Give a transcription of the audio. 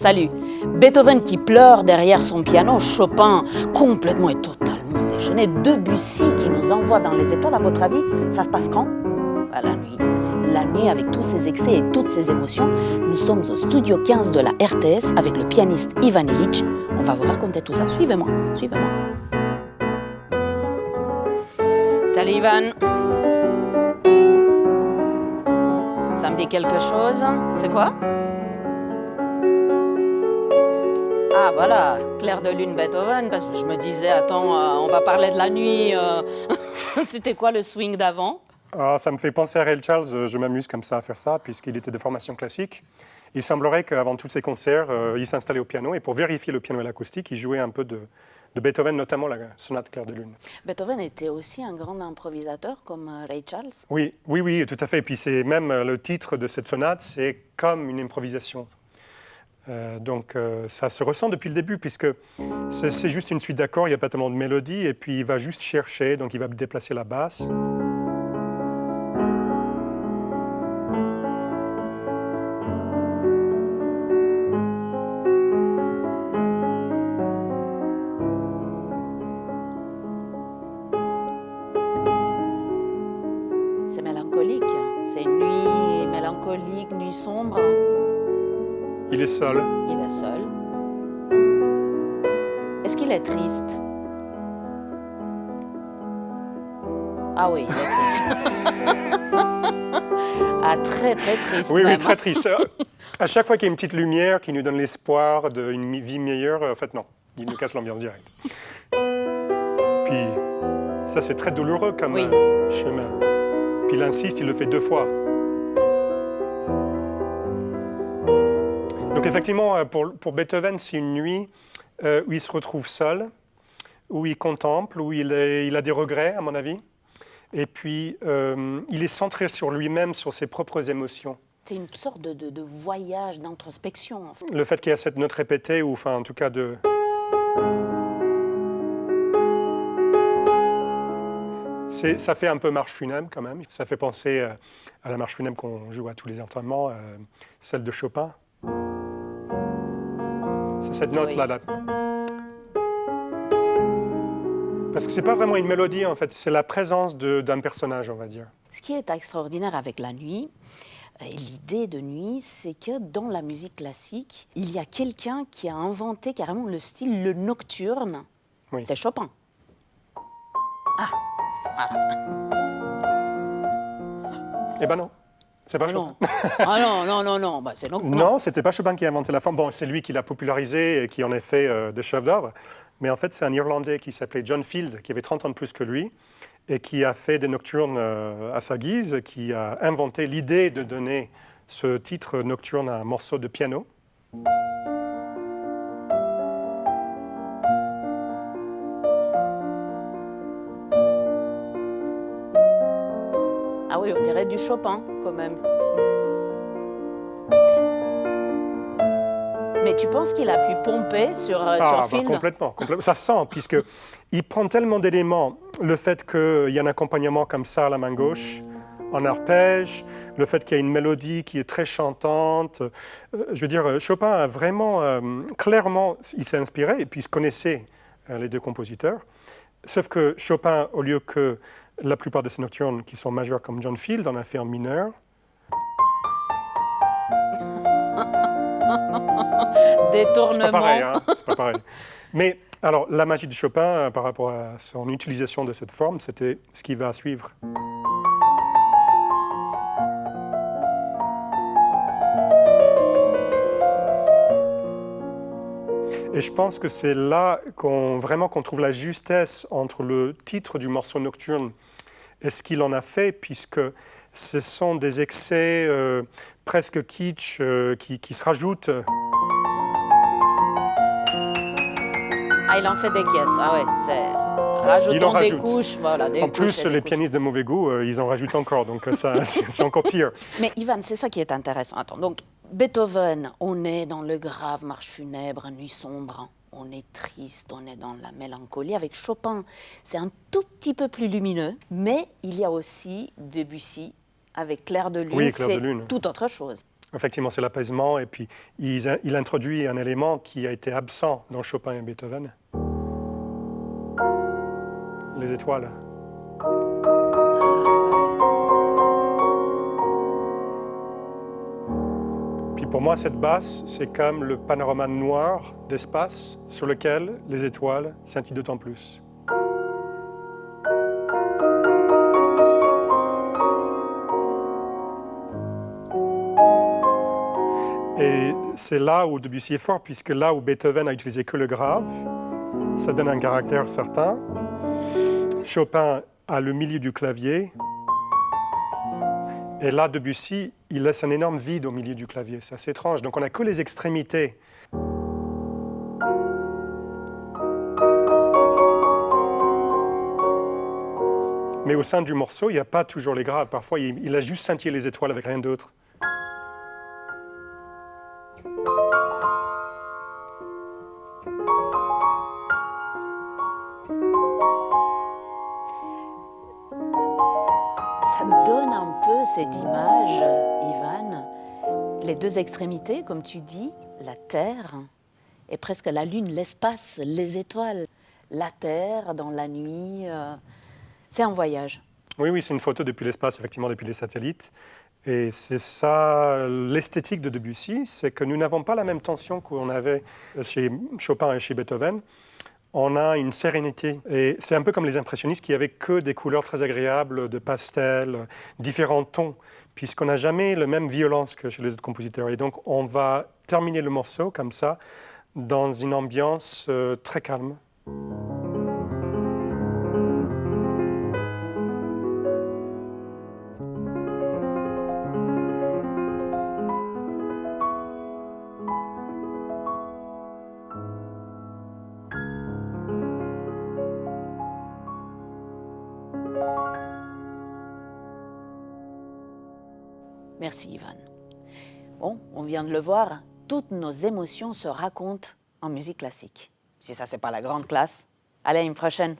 Salut. Beethoven qui pleure derrière son piano, Chopin complètement et totalement déchaîné, Debussy qui nous envoie dans les étoiles. À votre avis, ça se passe quand? La nuit. La nuit avec tous ses excès et toutes ses émotions. Nous sommes au studio 15 de la RTS avec le pianiste Ivan Illich. On va vous raconter tout ça. Suivez-moi, suivez-moi. Salut Ivan. Ça me dit quelque chose? C'est quoi? Ah voilà, clair de lune Beethoven, parce que je me disais, attends, on va parler de la nuit. C'était quoi le swing d'avant? Ça me fait penser à Ray Charles, je m'amuse comme ça à faire ça, puisqu'il était de formation classique. Il semblerait qu'avant tous ses concerts, il s'installait au piano, et pour vérifier le piano et l'acoustique, il jouait un peu de Beethoven, notamment la sonate clair de lune. Beethoven était aussi un grand improvisateur comme Ray Charles? Oui, tout à fait. Et puis c'est même le titre de cette sonate, c'est comme une improvisation. Donc ça se ressent depuis le début, puisque c'est juste une suite d'accords, il n'y a pas tellement de mélodie, et puis il va juste chercher, donc il va déplacer la basse. C'est mélancolique, c'est une nuit mélancolique, nuit sombre. Il est seul. Il est seul. Est-ce qu'il est triste? Ah oui, il est triste. Ah, très très triste. Oui, même. très triste. À chaque fois qu'il y a une petite lumière qui nous donne l'espoir d'une vie meilleure, en fait non, il nous casse l'ambiance directe. Puis ça c'est très douloureux comme chemin. Puis il insiste, il le fait 2 fois. Donc effectivement, pour Beethoven, c'est une nuit où il se retrouve seul, où il contemple, où il a des regrets, à mon avis. Et puis, il est centré sur lui-même, sur ses propres émotions. C'est une sorte de voyage, d'introspection. En fait. Le fait qu'il y a cette note répétée, ou enfin en tout cas de... Ça fait un peu marche funèbre quand même. Ça fait penser à la marche funèbre qu'on joue à tous les entraînements, celle de Chopin. C'est cette note-là. Là. Parce que ce n'est pas vraiment une mélodie, en fait. C'est la présence d'un personnage, on va dire. Ce qui est extraordinaire avec la nuit, et l'idée de nuit, c'est que dans la musique classique, il y a quelqu'un qui a inventé carrément le style, le nocturne. Oui. C'est Chopin. Ah, voilà. Eh ben non. C'est pas Chopin. Non. Bah, c'est non, c'était pas Chopin qui a inventé la forme. Bon, c'est lui qui l'a popularisé et qui en a fait des chefs-d'œuvre. Mais en fait, c'est un Irlandais qui s'appelait John Field, qui avait 30 ans de plus que lui, et qui a fait des nocturnes à sa guise, qui a inventé l'idée de donner ce titre nocturne à un morceau de piano. Ah oui, on dirait du Chopin, quand même. Mais tu penses qu'il a pu pomper sur Field? Complètement. Ça sent, puisqu'il prend tellement d'éléments. Le fait qu'il y ait un accompagnement comme ça à la main gauche, en arpège, le fait qu'il y ait une mélodie qui est très chantante. Je veux dire, Chopin a vraiment, clairement, il s'est inspiré, et puis il se connaissait, les 2 compositeurs. Sauf que Chopin, au lieu que la plupart de ces nocturnes qui sont majeures comme John Field, en a fait en mineur. Détournement. C'est pas pareil, hein? C'est pas pareil. Mais alors, la magie de Chopin, par rapport à son utilisation de cette forme, c'était ce qui va suivre. Et je pense que c'est là qu'on trouve la justesse entre le titre du morceau nocturne et ce qu'il en a fait, puisque ce sont des excès presque kitsch qui se rajoutent. Ah, il en fait des caisses. Ah ouais, rajoutons des couches. Voilà, des en plus, les pianistes de mauvais goût, ils en rajoutent encore, donc ça, c'est encore pire. Mais Ivan, c'est ça qui est intéressant. Attends, donc Beethoven, on est dans le grave marche funèbre, nuit sombre. On est triste, on est dans la mélancolie. Avec Chopin, c'est un tout petit peu plus lumineux, mais il y a aussi Debussy avec Clair de lune. Oui, Clair de lune. C'est tout autre chose. Effectivement, c'est l'apaisement, et puis il introduit un élément qui a été absent dans Chopin et Beethoven. Les étoiles. Puis pour moi, cette basse, c'est comme le panorama noir d'espace sur lequel les étoiles scintillent d'autant plus. Et c'est là où Debussy est fort, puisque là où Beethoven a utilisé que le grave, ça donne un caractère certain. Chopin a le milieu du clavier. Et là, Debussy, il laisse un énorme vide au milieu du clavier. C'est assez étrange. Donc on n'a que les extrémités. Mais au sein du morceau, il n'y a pas toujours les graves. Parfois, il a juste scintillé les étoiles avec rien d'autre. Ça donne un peu cette image, Ivan, les deux extrémités, comme tu dis, la Terre et presque la Lune, l'espace, les étoiles. La Terre dans la nuit, c'est un voyage. Oui, c'est une photo depuis l'espace, effectivement, depuis les satellites. Et c'est ça, l'esthétique de Debussy, c'est que nous n'avons pas la même tension qu'on avait chez Chopin et chez Beethoven. On a une sérénité. Et c'est un peu comme les impressionnistes qui n'avaient que des couleurs très agréables, de pastel, différents tons, puisqu'on n'a jamais la même violence que chez les autres compositeurs. Et donc, on va terminer le morceau comme ça, dans une ambiance très calme. Merci, Ivan. Bon, on vient de le voir, toutes nos émotions se racontent en musique classique. Si ça, c'est pas la grande classe, allez, à une prochaine.